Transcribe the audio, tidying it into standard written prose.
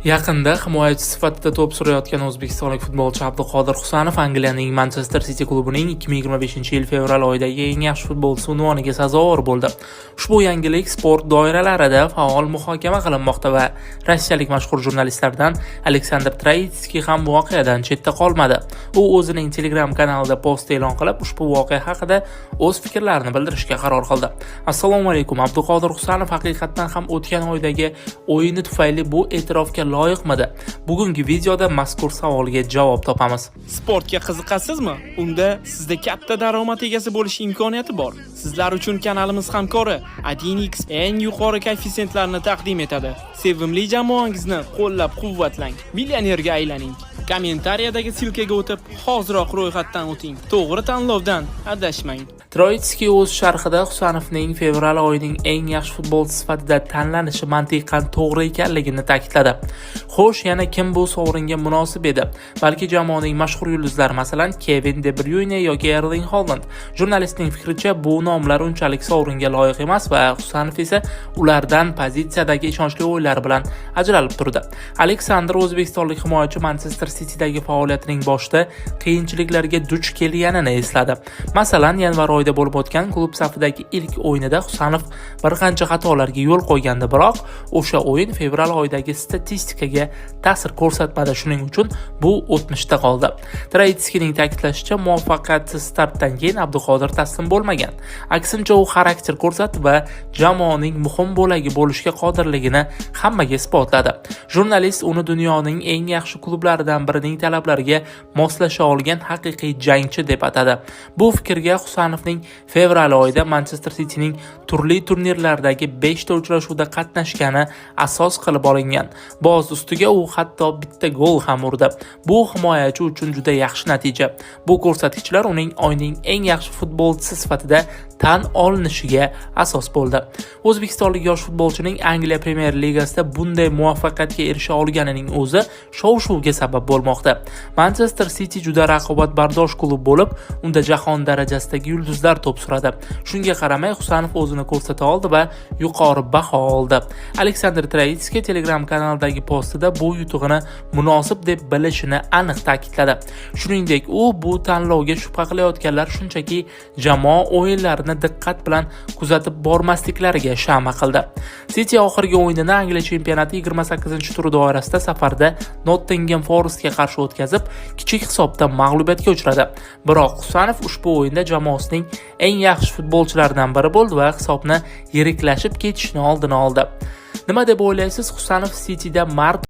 Yaqinda himoyachi sifatida to'p surayotgan o'zbekistonlik futbolchi Abduqodir Husanov Angliyaning Manchester City klubining 2025-yil fevral oyidagi eng yaxshi futbolchi unvoniga sazovor bo'ldi. Ushbu yangilik sport doiralarida faol muhokama qilinmoqda va rossiyalik mashhur jurnalistlardan Aleksandr Troitskiy ham voqeadan chetda qolmadi. U o'zining Telegram kanalida post e'lon qilib, ushbu voqea haqida o'z fikrlarini bildirishga qaror qildi. Assalomu alaykum. Abduqodir Husanov haqiqatan ham o'tgan oydagi o'yini tufayli bu e'tirofga loyiqmidi? Bugungi videoda mazkur savolga javob topamiz. Sportga qiziqasizmi? Unda sizda katta daromad egasi bo'lish imkoniyati bor. Sizlar uchun kanalimiz hamkori Adinix eng yuqori koeffitsiyentlarni taqdim etadi. Sevimli jamoangizni qo'llab-quvvatlang, millionerga aylaning. Kommentariyadagi silkaga o'tib, hoziroq ro'yxatdan o'ting. To'g'ri tanlovdan adashmang. Troitskiy o'z sharhida Husanovning fevral oyining eng yaxshi futbolchi sifatida tanlanishi mantiqan to'g'ri ekanligini ta'kidladi. Xo'sh, yana kim bu sovringa munosib edi? Balki jamoaning mashhur yulduzlari, masalan, Kevin De Bruyne yoki Erling Haaland. Jurnalistning fikricha, bu nomlar unchalik sovringa loyiq emas va Husanov esa ulardan pozitsiyadagi ishonchli o'yinlari bilan ajralib turdi. Aleksandr o'zbekistonlik himoyachi Manchester City'dagi faoliyatining boshida qiyinchiliklarga duch kelganini esladi. Masalan, yanvar oyida bo'lib o'tgan klub safidagi ilk o'yinida Husanov bir qancha xatolarga yo'l qo'ygandi, biroq o'sha o'yin fevral oyidagi statistikaga ta'sir ko'rsatmadi. Shuning uchun bu o'tmishda qoldi. Troitskiyning ta'kidlashicha, muvaffaqiyatsiz startdan keyin Abduqodir taslim bo'lmagan. Aksincha, u xarakter ko'rsatdi va jamoaning muhim bo'lagi bo'lishga qodirligini hammaga isbotladi. Jurnalist uni dunyoning eng yaxshi klublaridan birining talablariga moslasha olgan haqiqiy jangchi deb atadi. Bu fikrga Husanovning fevral oyida Manchester City'ning turli turnirlardagi 5 ta uchrashuvda qatnashgani asos qilib olingan. Boz ustiga u hatto bitta gol ham urdi. Bu himoyachi uchun juda yaxshi natija. Bu ko'rsatkichlar uning oyning eng yaxshi futbolchisi sifatida tan olinishiga asos bo'ldi. O'zbekistonlik yosh futbolchining Angliya Premyer Ligasida bunday muvaffaqiyatga erisha olganining o'zi shov-shuvga sabab bo'lmoqda. Manchester City juda raqobatbardosh klub bo'lib, unda jahon darajasidagi yulduzlar to'p suradi. Shunga qaramay, Husanov o'zini ko'rsata oldi va yuqori baho oldi. Aleksandr Troitskiy Telegram kanalidagi postida bu yutug'ini munosib deb bilishini aniq ta'kidladi. Shuningdek, u bu tanlovga shubha qilayotganlar shunchaki jamoa o'yinlarini diqqat bilan kuzatib bormasliklariga shama qildi. City oxirgi o'yinini Angliya chempionati 28-turi doirasida safarda Nottingham Forestga qarshi o'tkazib, kichik hisobda mag'lubiyatga uchradi. Biroq Husanov ushbu o'yinda jamoasining eng yaxshi futbolchilaridan biri bo'ldi va hisobni yiriklashib ketishni oldini oldi. Nima deb o'ylaysiz? Husanov City'da mard